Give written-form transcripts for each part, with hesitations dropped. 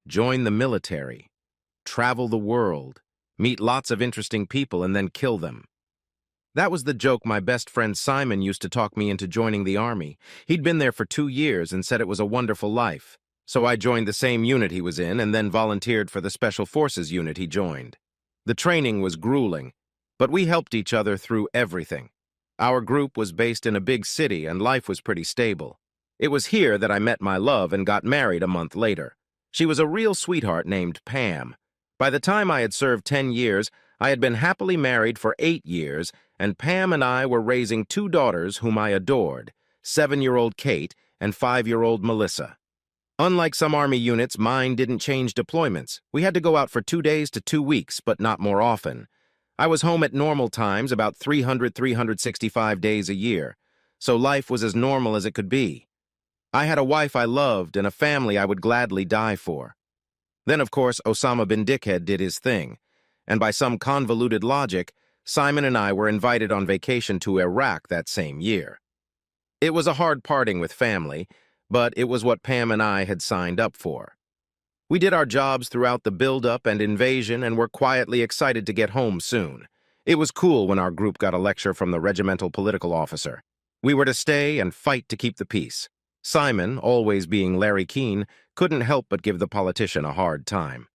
join the military, travel the world, meet lots of interesting people, and then kill them. That was the joke my best friend Simon used to talk me into joining the army. He'd been there for 2 years and said it was a wonderful life. So I joined the same unit he was in and then volunteered for the Special Forces unit he joined. The training was grueling, but we helped each other through everything. Our group was based in a big city and life was pretty stable. It was here that I met my love and got married a month later. She was a real sweetheart named Pam. By the time I had served 10 years, I had been happily married for 8 years, and Pam and I were raising 2 daughters whom I adored, 7-year-old Kate and 5-year-old Melissa. Unlike some Army units, mine didn't change deployments. We had to go out for 2 days to 2 weeks, but not more often. I was home at normal times, about 365 days a year, so life was as normal as it could be. I had a wife I loved and a family I would gladly die for. Then, of course, Osama bin Dickhead did his thing, and by some convoluted logic, Simon and I were invited on vacation to Iraq that same year. It was a hard parting with family, but it was what Pam and I had signed up for. We did our jobs throughout the build-up and invasion and were quietly excited to get home soon. It was cool when our group got a lecture from the regimental political officer. We were to stay and fight to keep the peace. Simon, always being Larry Keane, couldn't help but give the politician a hard time.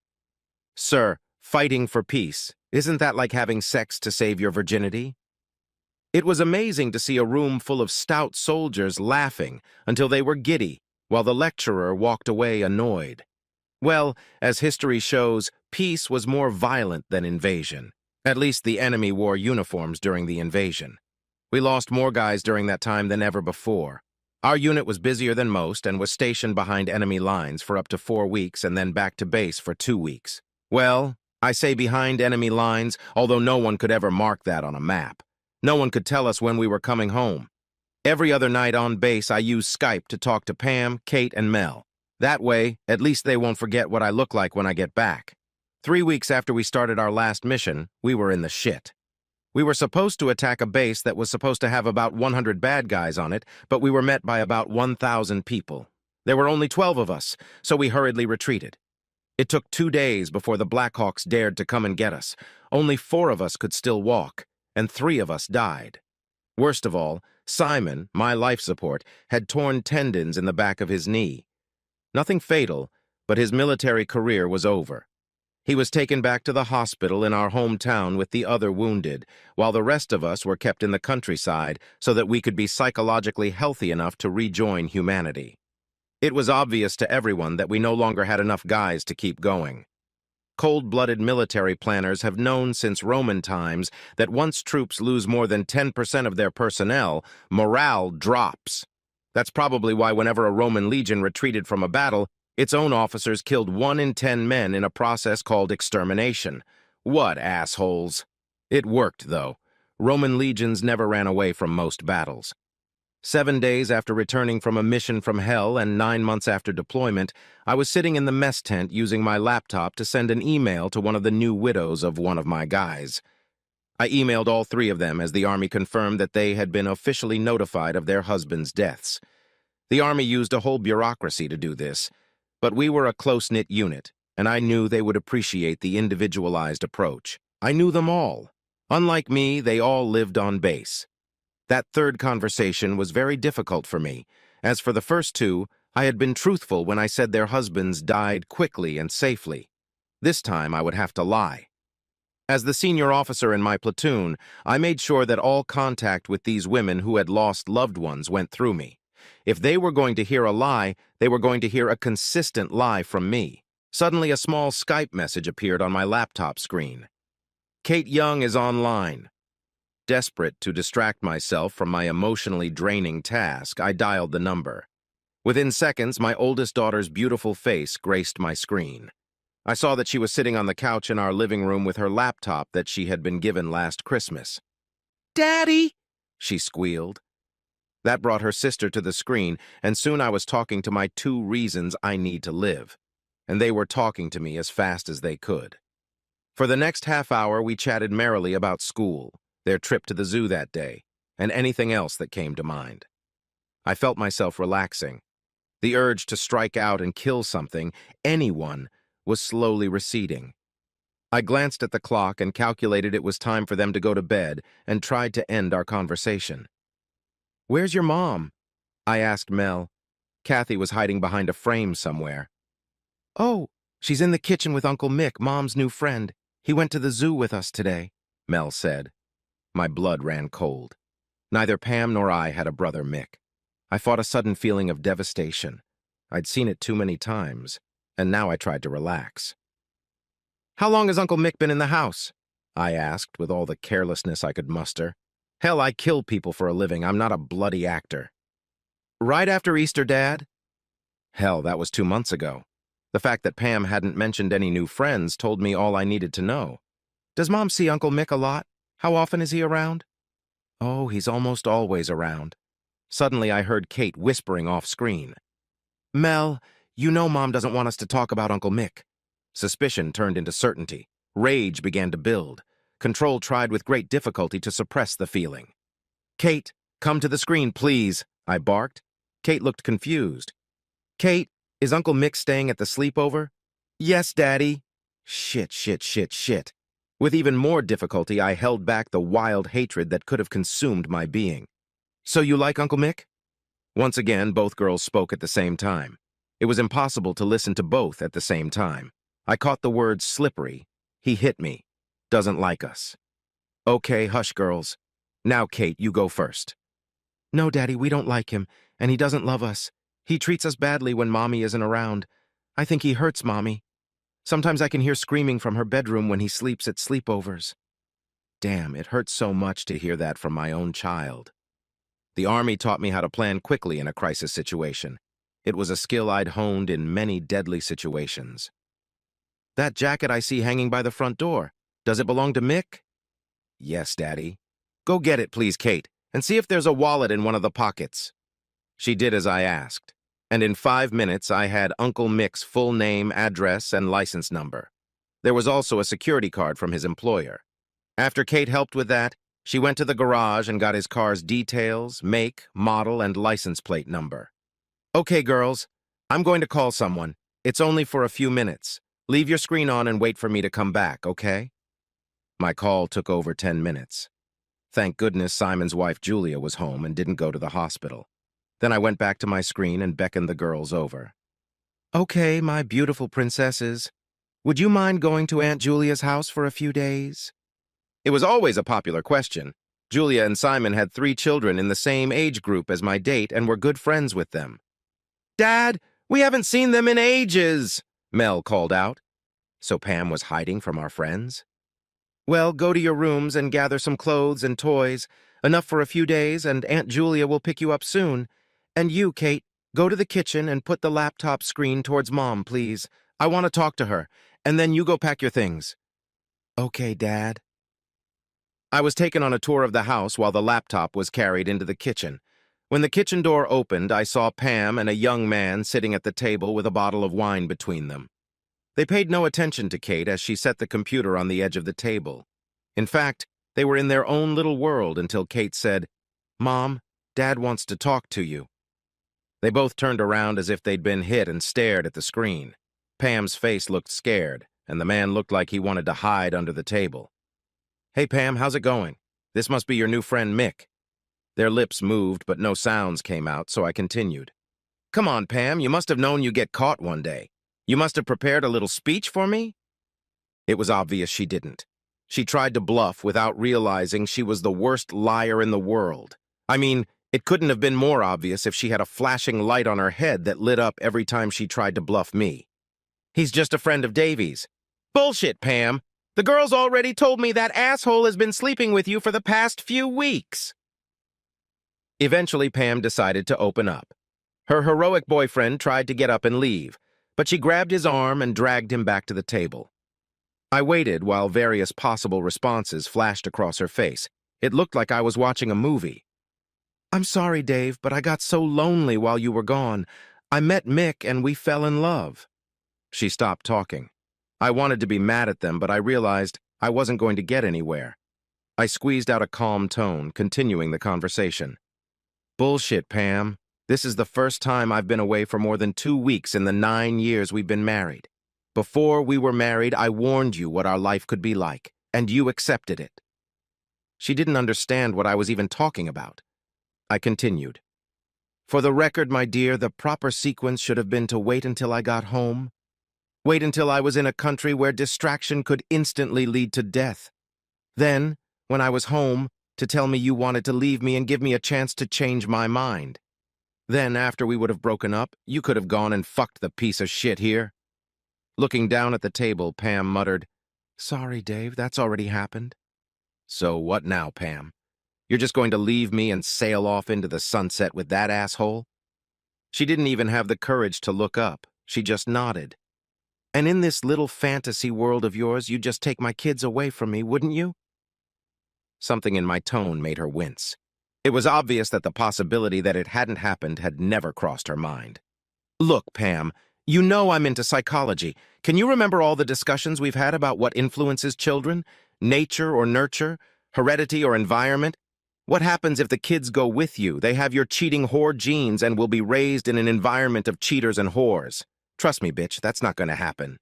"Sir, fighting for peace, isn't that like having sex to save your virginity?" It was amazing to see a room full of stout soldiers laughing until they were giddy, while the lecturer walked away annoyed. Well, as history shows, peace was more violent than invasion. At least the enemy wore uniforms during the invasion. We lost more guys during that time than ever before. Our unit was busier than most and was stationed behind enemy lines for up to 4 weeks and then back to base for 2 weeks. Well, I say behind enemy lines, although no one could ever mark that on a map. No one could tell us when we were coming home. Every other night on base, I used Skype to talk to Pam, Kate, and Mel. That way, at least they won't forget what I look like when I get back. 3 weeks after we started our last mission, we were in the shit. We were supposed to attack a base that was supposed to have about 100 bad guys on it, but we were met by about 1,000 people. There were only 12 of us, so we hurriedly retreated. It took 2 days before the Blackhawks dared to come and get us. Only 4 of us could still walk, and 3 of us died. Worst of all, Simon, my life support, had torn tendons in the back of his knee. Nothing fatal, but his military career was over. He was taken back to the hospital in our hometown with the other wounded, while the rest of us were kept in the countryside so that we could be psychologically healthy enough to rejoin humanity. It was obvious to everyone that we no longer had enough guys to keep going. Cold-blooded military planners have known since Roman times that once troops lose more than 10% of their personnel, morale drops. That's probably why whenever a Roman legion retreated from a battle, its own officers killed 1 in 10 men in a process called extermination. What assholes! It worked, though. Roman legions never ran away from most battles. 7 days after returning from a mission from hell and 9 months after deployment, I was sitting in the mess tent using my laptop to send an email to one of the new widows of one of my guys. I emailed all 3 of them as the Army confirmed that they had been officially notified of their husbands' deaths. The Army used a whole bureaucracy to do this, but we were a close-knit unit, and I knew they would appreciate the individualized approach. I knew them all. Unlike me, they all lived on base. That third conversation was very difficult for me. As for the first 2, I had been truthful when I said their husbands died quickly and safely. This time I would have to lie. As the senior officer in my platoon, I made sure that all contact with these women who had lost loved ones went through me. If they were going to hear a lie, they were going to hear a consistent lie from me. Suddenly, a small Skype message appeared on my laptop screen. "Kate Young is online." Desperate to distract myself from my emotionally draining task, I dialed the number. Within seconds, my oldest daughter's beautiful face graced my screen. I saw that she was sitting on the couch in our living room with her laptop that she had been given last Christmas. "Daddy!" she squealed. That brought her sister to the screen, and soon I was talking to my 2 reasons I need to live, and they were talking to me as fast as they could. For the next half hour, we chatted merrily about school, their trip to the zoo that day, and anything else that came to mind. I felt myself relaxing. The urge to strike out and kill something, anyone, was slowly receding. I glanced at the clock and calculated it was time for them to go to bed and tried to end our conversation. "Where's your mom?" I asked Mel. Kathy was hiding behind a frame somewhere. "Oh, she's in the kitchen with Uncle Mick, Mom's new friend. He went to the zoo with us today," Mel said. My blood ran cold. Neither Pam nor I had a brother Mick. I fought a sudden feeling of devastation. I'd seen it too many times, and now I tried to relax. "How long has Uncle Mick been in the house?" I asked with all the carelessness I could muster. Hell, I kill people for a living. I'm not a bloody actor. "Right after Easter, Dad?" Hell, that was 2 months ago. The fact that Pam hadn't mentioned any new friends told me all I needed to know. "Does Mom see Uncle Mick a lot? How often is he around?" "Oh, he's almost always around." Suddenly I heard Kate whispering off-screen. "Mel, you know Mom doesn't want us to talk about Uncle Mick." Suspicion turned into certainty. Rage began to build. Control tried with great difficulty to suppress the feeling. "Kate, come to the screen, please," I barked. Kate looked confused. "Kate, is Uncle Mick staying at the sleepover?" "Yes, Daddy." Shit. With even more difficulty, I held back the wild hatred that could have consumed my being. "So you like Uncle Mick?" Once again, both girls spoke at the same time. It was impossible to listen to both at the same time. I caught the word slippery. He hit me. Doesn't like us. "Okay, hush, girls. Now, Kate, you go first." "No, Daddy, we don't like him, and he doesn't love us. He treats us badly when Mommy isn't around. I think he hurts Mommy. Sometimes I can hear screaming from her bedroom when he sleeps at sleepovers." Damn, it hurts so much to hear that from my own child. The Army taught me how to plan quickly in a crisis situation. It was a skill I'd honed in many deadly situations. "That jacket I see hanging by the front door, does it belong to Mick?" "Yes, Daddy." "Go get it, please, Kate, and see if there's a wallet in one of the pockets." She did as I asked, and in 5 minutes I had Uncle Mick's full name, address, and license number. There was also a security card from his employer. After Kate helped with that, she went to the garage and got his car's details, make, model, and license plate number. "Okay, girls, I'm going to call someone. It's only for a few minutes. Leave your screen on and wait for me to come back, okay?" My call took over 10 minutes. Thank goodness Simon's wife Julia was home and didn't go to the hospital. Then I went back to my screen and beckoned the girls over. "Okay, my beautiful princesses. Would you mind going to Aunt Julia's house for a few days?" It was always a popular question. Julia and Simon had 3 children in the same age group as my date and were good friends with them. "Dad, we haven't seen them in ages," Mel called out. So Pam was hiding from our friends? "Well, go to your rooms and gather some clothes and toys, enough for a few days, and Aunt Julia will pick you up soon. And you, Kate, go to the kitchen and put the laptop screen towards Mom, please. I want to talk to her, and then you go pack your things." "Okay, Dad." I was taken on a tour of the house while the laptop was carried into the kitchen. When the kitchen door opened, I saw Pam and a young man sitting at the table with a bottle of wine between them. They paid no attention to Kate as she set the computer on the edge of the table. In fact, they were in their own little world until Kate said, "Mom, Dad wants to talk to you." They both turned around as if they'd been hit and stared at the screen. Pam's face looked scared, and the man looked like he wanted to hide under the table. "Hey, Pam, how's it going? This must be your new friend, Mick." Their lips moved, but no sounds came out, so I continued. "Come on, Pam, you must have known you'd get caught one day. You must have prepared a little speech for me?" It was obvious she didn't. She tried to bluff without realizing she was the worst liar in the world. I mean, it couldn't have been more obvious if she had a flashing light on her head that lit up every time she tried to bluff me. "He's just a friend of Davy's." "Bullshit, Pam. The girls already told me that asshole has been sleeping with you for the past few weeks." Eventually, Pam decided to open up. Her heroic boyfriend tried to get up and leave, but she grabbed his arm and dragged him back to the table. I waited while various possible responses flashed across her face. It looked like I was watching a movie. "I'm sorry, Dave, but I got so lonely while you were gone. I met Mick and we fell in love." She stopped talking. I wanted to be mad at them, but I realized I wasn't going to get anywhere. I squeezed out a calm tone, continuing the conversation. "Bullshit, Pam. This is the first time I've been away for more than 2 weeks in the 9 years we've been married. Before we were married, I warned you what our life could be like, and you accepted it." She didn't understand what I was even talking about. I continued. "For the record, my dear, the proper sequence should have been to wait until I got home. Wait until I was in a country where distraction could instantly lead to death. Then, when I was home, to tell me you wanted to leave me and give me a chance to change my mind. Then, after we would have broken up, you could have gone and fucked the piece of shit here." Looking down at the table, Pam muttered, "Sorry, Dave, that's already happened." "So what now, Pam? You're just going to leave me and sail off into the sunset with that asshole?" She didn't even have the courage to look up. She just nodded. "And in this little fantasy world of yours, you'd just take my kids away from me, wouldn't you?" Something in my tone made her wince. It was obvious that the possibility that it hadn't happened had never crossed her mind. "Look, Pam, you know I'm into psychology. Can you remember all the discussions we've had about what influences children? Nature or nurture? Heredity or environment? What happens if the kids go with you? They have your cheating whore genes and will be raised in an environment of cheaters and whores. Trust me, bitch, that's not going to happen."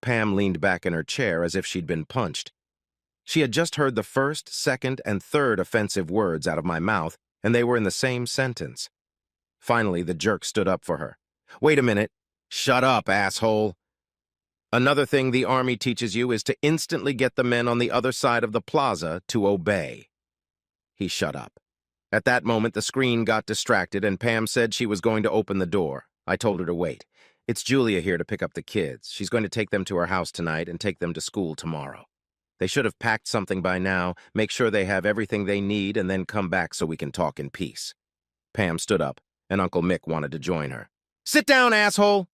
Pam leaned back in her chair as if she'd been punched. She had just heard the first, second, and third offensive words out of my mouth, and they were in the same sentence. Finally, the jerk stood up for her. "Wait a minute. Shut up, asshole. Another thing the Army teaches you is to instantly get the men on the other side of the plaza to obey." He shut up. At that moment, the screen got distracted, and Pam said she was going to open the door. I told her to wait. "It's Julia here to pick up the kids. She's going to take them to her house tonight and take them to school tomorrow. They should have packed something by now, make sure they have everything they need, and then come back so we can talk in peace." Pam stood up, and Uncle Mick wanted to join her. "Sit down, asshole!"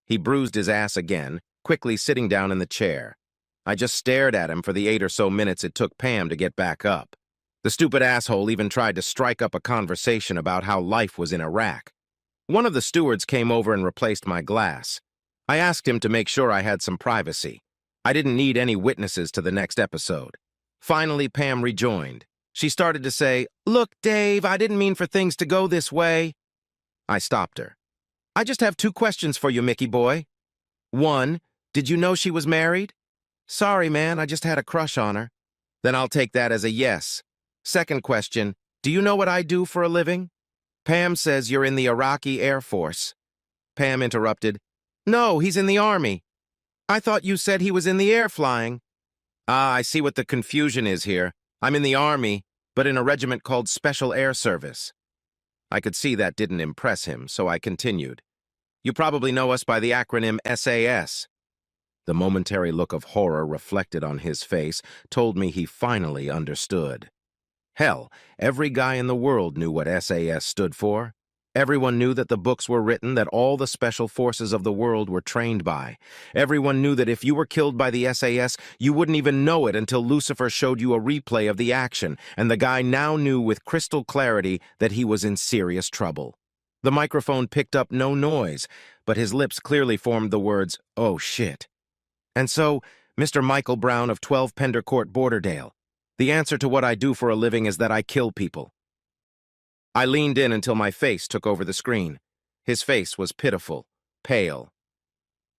He bruised his ass again, quickly sitting down in the chair. I just stared at him for the 8 or so minutes it took Pam to get back up. The stupid asshole even tried to strike up a conversation about how life was in Iraq. One of the stewards came over and replaced my glass. I asked him to make sure I had some privacy. I didn't need any witnesses to the next episode. Finally, Pam rejoined. She started to say, "Look, Dave, I didn't mean for things to go this way." I stopped her. "I just have 2 questions for you, Mickey boy. 1, did you know she was married?" "Sorry, man, I just had a crush on her." "Then I'll take that as a yes. Second question, do you know what I do for a living?" "Pam says you're in the Iraqi Air Force." Pam interrupted, "No, he's in the Army." "I thought you said he was in the air flying." "Ah, I see what the confusion is here. I'm in the Army, but in a regiment called Special Air Service." I could see that didn't impress him, so I continued. "You probably know us by the acronym SAS." The momentary look of horror reflected on his face told me he finally understood. Hell, every guy in the world knew what SAS stood for. Everyone knew that the books were written that all the special forces of the world were trained by. Everyone knew that if you were killed by the SAS, you wouldn't even know it until Lucifer showed you a replay of the action, and the guy now knew with crystal clarity that he was in serious trouble. The microphone picked up no noise, but his lips clearly formed the words, "Oh shit." "And so, Mr. Michael Brown of 12 Pender Court, Borderdale, the answer to what I do for a living is that I kill people." I leaned in until my face took over the screen. His face was pitiful, pale.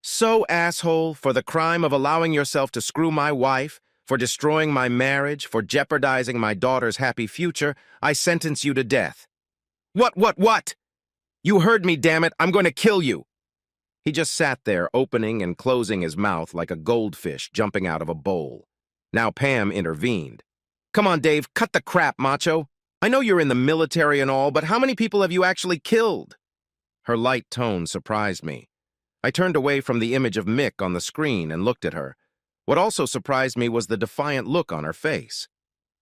"So, asshole, for the crime of allowing yourself to screw my wife, for destroying my marriage, for jeopardizing my daughter's happy future, I sentence you to death." What? "You heard me, damn it! I'm going to kill you!" He just sat there, opening and closing his mouth like a goldfish jumping out of a bowl. Now Pam intervened. "Come on, Dave, cut the crap, macho. I know you're in the military and all, but how many people have you actually killed?" Her light tone surprised me. I turned away from the image of Mick on the screen and looked at her. What also surprised me was the defiant look on her face.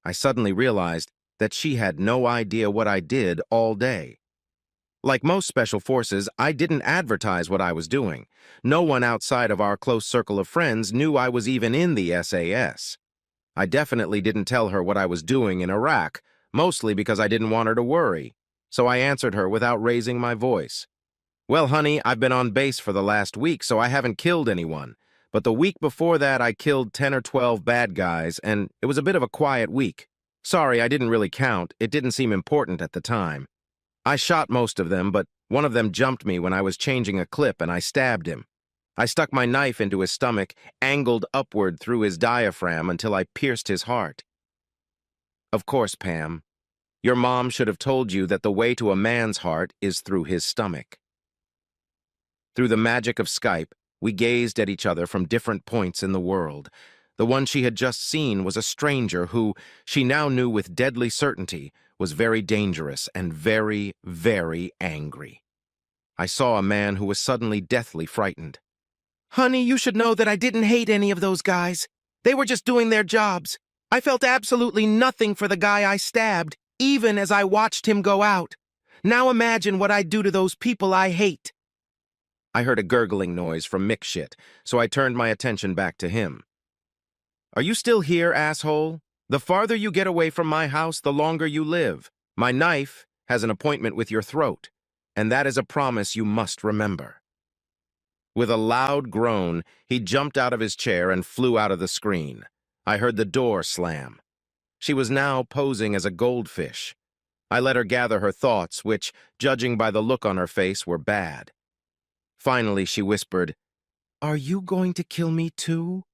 I suddenly realized that she had no idea what I did all day. Like most special forces, I didn't advertise what I was doing. No one outside of our close circle of friends knew I was even in the SAS. I definitely didn't tell her what I was doing in Iraq, mostly because I didn't want her to worry. So I answered her without raising my voice. "Well, honey, I've been on base for the last week, so I haven't killed anyone. But the week before that, I killed 10 or 12 bad guys, and it was a bit of a quiet week. Sorry, I didn't really count. It didn't seem important at the time. I shot most of them, but one of them jumped me when I was changing a clip and I stabbed him. I stuck my knife into his stomach, angled upward through his diaphragm until I pierced his heart. Of course, Pam, your mom should have told you that the way to a man's heart is through his stomach. Through the magic of Skype, we gazed at each other from different points in the world. The one she had just seen was a stranger who, she now knew with deadly certainty, was very dangerous and very, very angry. I saw a man who was suddenly deathly frightened. "Honey, you should know that I didn't hate any of those guys. They were just doing their jobs. I felt absolutely nothing for the guy I stabbed, even as I watched him go out. Now imagine what I'd do to those people I hate." I heard a gurgling noise from Mick shit, so I turned my attention back to him. "Are you still here, asshole? The farther you get away from my house, the longer you live. My knife has an appointment with your throat, and that is a promise you must remember." With a loud groan, he jumped out of his chair and flew out of the screen. I heard the door slam. She was now posing as a goldfish. I let her gather her thoughts, which, judging by the look on her face, were bad. Finally, she whispered, "Are you going to kill me too?"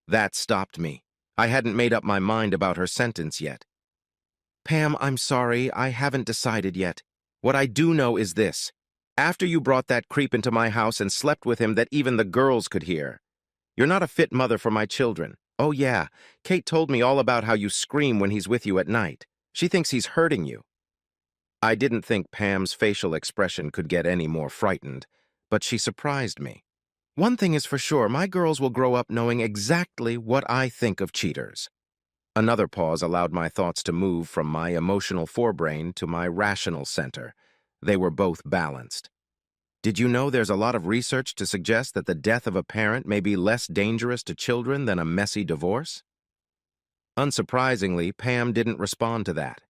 That stopped me. I hadn't made up my mind about her sentence yet. "Pam, I'm sorry, I haven't decided yet. What I do know is this. After you brought that creep into my house and slept with him that even the girls could hear, you're not a fit mother for my children. Oh yeah, Kate told me all about how you scream when he's with you at night. She thinks he's hurting you." I didn't think Pam's facial expression could get any more frightened, but she surprised me. "One thing is for sure, my girls will grow up knowing exactly what I think of cheaters." Another pause allowed my thoughts to move from my emotional forebrain to my rational center. They were both balanced. "Did you know there's a lot of research to suggest that the death of a parent may be less dangerous to children than a messy divorce?" Unsurprisingly, Pam didn't respond to that.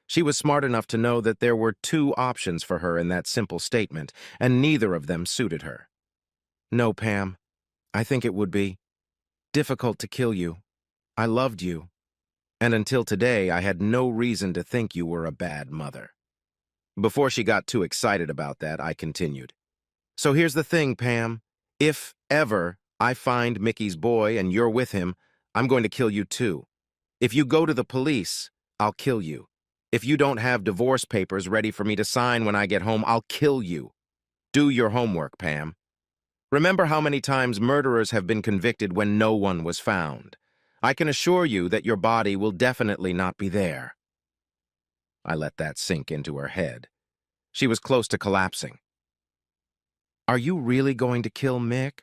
She was smart enough to know that there were two options for her in that simple statement, and neither of them suited her. "No, Pam. I think it would be difficult to kill you. I loved you. And until today, I had no reason to think you were a bad mother." Before she got too excited about that, I continued. "So here's the thing, Pam. If ever I find Mickey's boy and you're with him, I'm going to kill you too. If you go to the police, I'll kill you. If you don't have divorce papers ready for me to sign when I get home, I'll kill you. Do your homework, Pam. Remember how many times murderers have been convicted when no one was found. I can assure you that your body will definitely not be there." I let that sink into her head. She was close to collapsing. "Are you really going to kill Mick?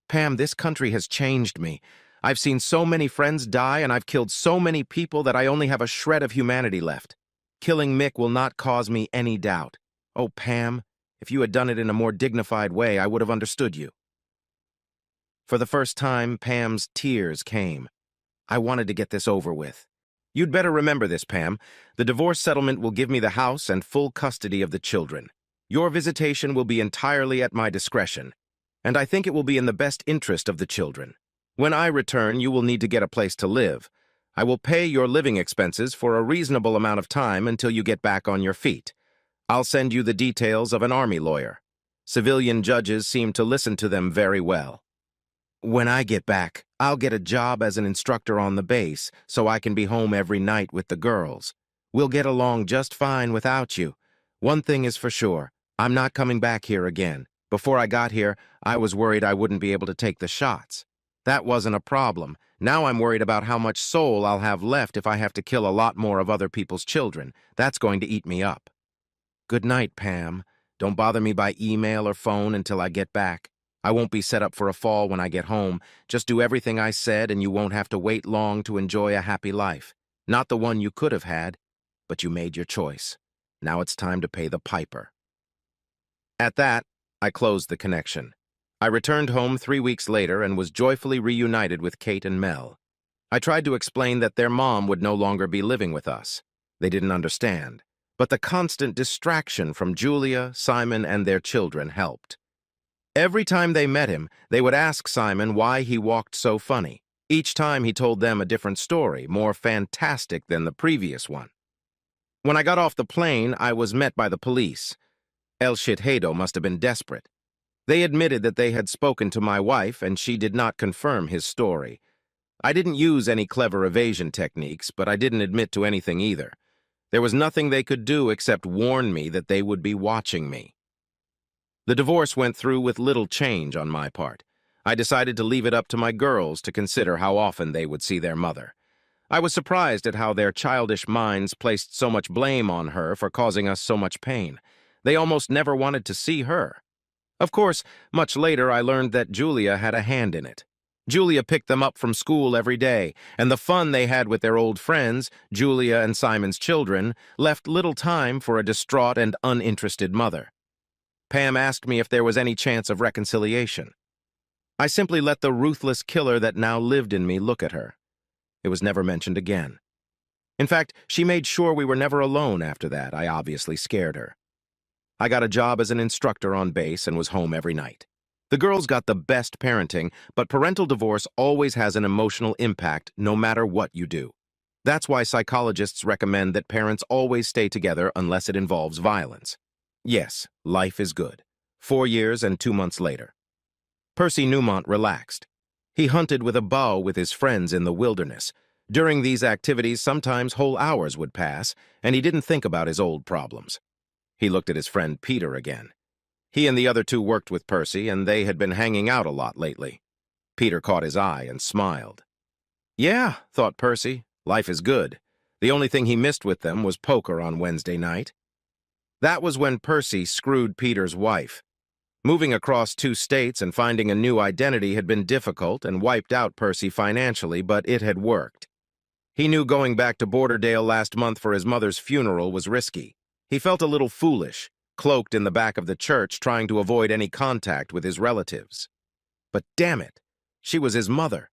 Pam, this country has changed me. I've seen so many friends die and I've killed so many people that I only have a shred of humanity left. Killing Mick will not cause me any doubt. Oh, Pam, if you had done it in a more dignified way, I would have understood you." For the first time, Pam's tears came. I wanted to get this over with. "You'd better remember this, Pam. The divorce settlement will give me the house and full custody of the children. Your visitation will be entirely at my discretion, and I think it will be in the best interest of the children. When I return, you will need to get a place to live. I will pay your living expenses for a reasonable amount of time until you get back on your feet. I'll send you the details of an army lawyer. Civilian judges seem to listen to them very well. When I get back, I'll get a job as an instructor on the base so I can be home every night with the girls. We'll get along just fine without you. One thing is for sure, I'm not coming back here again. Before I got here, I was worried I wouldn't be able to take the shots. That wasn't a problem. Now I'm worried about how much soul I'll have left if I have to kill a lot more of other people's children. That's going to eat me up. Good night, Pam. Don't bother me by email or phone until I get back. I won't be set up for a fall when I get home. Just do everything I said and you won't have to wait long to enjoy a happy life. Not the one you could have had, but you made your choice. Now it's time to pay the piper." At that, I closed the connection. I returned home 3 weeks later and was joyfully reunited with Kate and Mel. I tried to explain that their mom would no longer be living with us. They didn't understand, but the constant distraction from Julia, Simon, and their children helped. Every time they met him, they would ask Simon why he walked so funny. Each time he told them a different story, more fantastic than the previous one. When I got off the plane, I was met by the police. El Shithado must have been desperate. They admitted that they had spoken to my wife, and she did not confirm his story. I didn't use any clever evasion techniques, but I didn't admit to anything either. There was nothing they could do except warn me that they would be watching me. The divorce went through with little change on my part. I decided to leave it up to my girls to consider how often they would see their mother. I was surprised at how their childish minds placed so much blame on her for causing us so much pain. They almost never wanted to see her. Of course, much later I learned that Julia had a hand in it. Julia picked them up from school every day, and the fun they had with their old friends, Julia and Simon's children, left little time for a distraught and uninterested mother. Pam asked me if there was any chance of reconciliation. I simply let the ruthless killer that now lived in me look at her. It was never mentioned again. In fact, she made sure we were never alone after that. I obviously scared her. I got a job as an instructor on base and was home every night. The girls got the best parenting, but parental divorce always has an emotional impact no matter what you do. That's why psychologists recommend that parents always stay together unless it involves violence. Yes, life is good. 4 years and 2 months later. Percy Newmont relaxed. He hunted with a bow with his friends in the wilderness. During these activities, sometimes whole hours would pass, and he didn't think about his old problems. He looked at his friend Peter again. He and the other two worked with Percy, and they had been hanging out a lot lately. Peter caught his eye and smiled. Yeah, thought Percy, life is good. The only thing he missed with them was poker on Wednesday night. That was when Percy screwed Peter's wife. Moving across 2 states and finding a new identity had been difficult and wiped out Percy financially, but it had worked. He knew going back to Borderdale last month for his mother's funeral was risky. He felt a little foolish, cloaked in the back of the church trying to avoid any contact with his relatives. But damn it, she was his mother.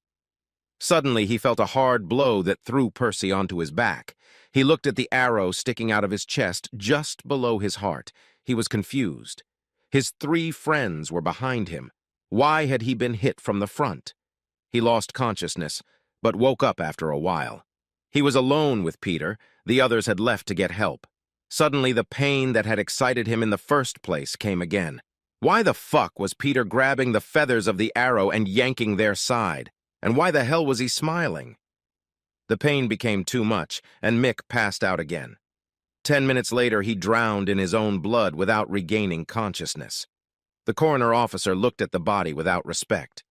Suddenly he felt a hard blow that threw Percy onto his back. He looked at the arrow sticking out of his chest just below his heart. He was confused. His 3 friends were behind him. Why had he been hit from the front? He lost consciousness, but woke up after a while. He was alone with Peter. The others had left to get help. Suddenly, the pain that had excited him in the first place came again. Why the fuck was Peter grabbing the feathers of the arrow and yanking their side? And why the hell was he smiling? The pain became too much, and Mick passed out again. 10 minutes later, he drowned in his own blood without regaining consciousness. The coroner officer looked at the body without respect.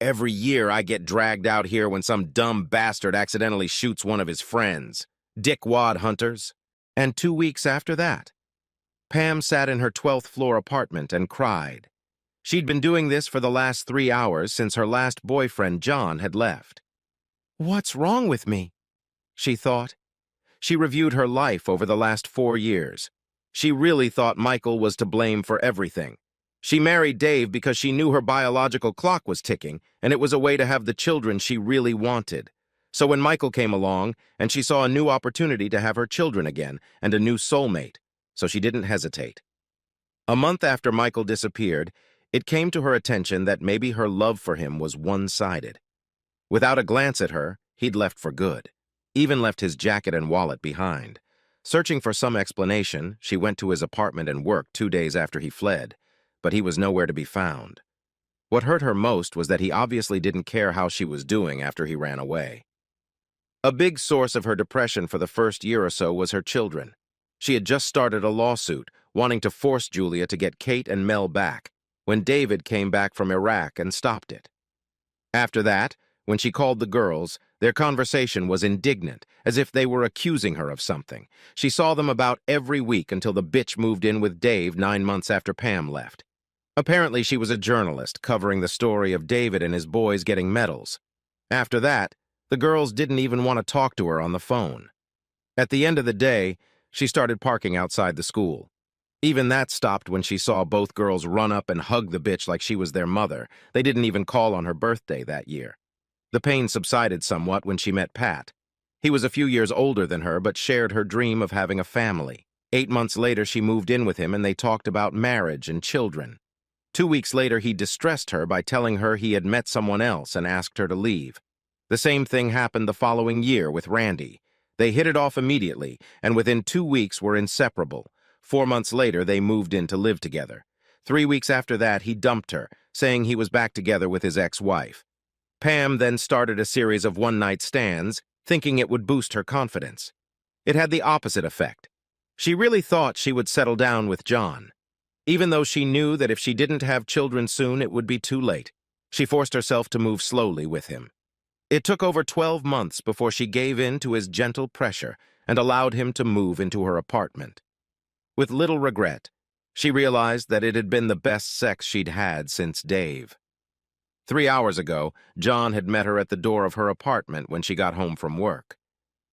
Every year I get dragged out here when some dumb bastard accidentally shoots one of his friends. Dickwad hunters. And 2 weeks after that, Pam sat in her 12th floor apartment and cried. She'd been doing this for the last 3 hours since her last boyfriend, John, had left. What's wrong with me? She thought. She reviewed her life over the last 4 years. She really thought Michael was to blame for everything. She married Dave because she knew her biological clock was ticking, and it was a way to have the children she really wanted. So when Michael came along, and she saw a new opportunity to have her children again, and a new soulmate, so she didn't hesitate. A month after Michael disappeared, it came to her attention that maybe her love for him was one-sided. Without a glance at her, he'd left for good. Even left his jacket and wallet behind. Searching for some explanation, she went to his apartment and worked 2 days after he fled, but he was nowhere to be found. What hurt her most was that he obviously didn't care how she was doing after he ran away. A big source of her depression for the first year or so was her children. She had just started a lawsuit, wanting to force Julia to get Kate and Mel back, when David came back from Iraq and stopped it. After that, when she called the girls, their conversation was indignant, as if they were accusing her of something. She saw them about every week until the bitch moved in with Dave 9 months after Pam left. Apparently, she was a journalist covering the story of David and his boys getting medals. After that, the girls didn't even want to talk to her on the phone. At the end of the day, she started parking outside the school. Even that stopped when she saw both girls run up and hug the bitch like she was their mother. They didn't even call on her birthday that year. The pain subsided somewhat when she met Pat. He was a few years older than her, but shared her dream of having a family. 8 months later, she moved in with him and they talked about marriage and children. 2 weeks later, he distressed her by telling her he had met someone else and asked her to leave. The same thing happened the following year with Randy. They hit it off immediately, and within 2 weeks were inseparable. 4 months later, they moved in to live together. 3 weeks after that, he dumped her, saying he was back together with his ex-wife. Pam then started a series of one-night stands, thinking it would boost her confidence. It had the opposite effect. She really thought she would settle down with John. Even though she knew that if she didn't have children soon, it would be too late, she forced herself to move slowly with him. It took over 12 months before she gave in to his gentle pressure and allowed him to move into her apartment. With little regret, she realized that it had been the best sex she'd had since Dave. 3 hours ago, John had met her at the door of her apartment when she got home from work.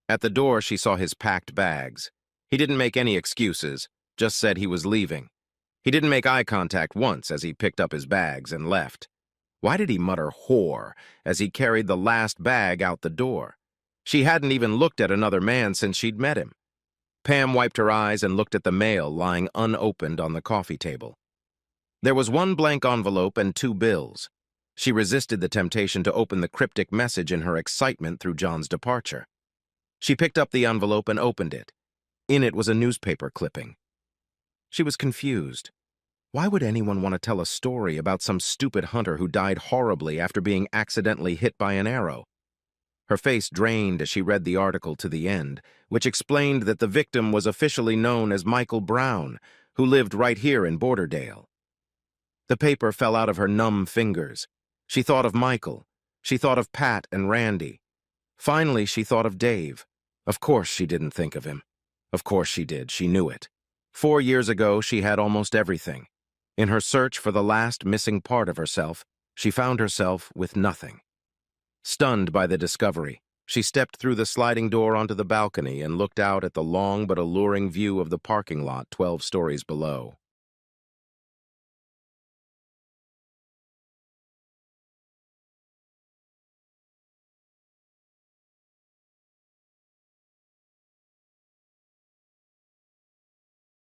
At the door, she saw his packed bags. He didn't make any excuses, just said he was leaving. He didn't make eye contact once as he picked up his bags and left. Why did he mutter "whore" as he carried the last bag out the door? She hadn't even looked at another man since she'd met him. Pam wiped her eyes and looked at the mail lying unopened on the coffee table. There was one blank envelope and 2 bills. She resisted the temptation to open the cryptic message in her excitement through John's departure. She picked up the envelope and opened it. In it was a newspaper clipping. She was confused. Why would anyone want to tell a story about some stupid hunter who died horribly after being accidentally hit by an arrow? Her face drained as she read the article to the end, which explained that the victim was officially known as Michael Brown, who lived right here in Borderdale. The paper fell out of her numb fingers. She thought of Michael. She thought of Pat and Randy. Finally, she thought of Dave. Of course she didn't think of him. Of course she did. She knew it. 4 years ago, she had almost everything. In her search for the last missing part of herself, she found herself with nothing. Stunned by the discovery, she stepped through the sliding door onto the balcony and looked out at the long but alluring view of the parking lot 12 stories below.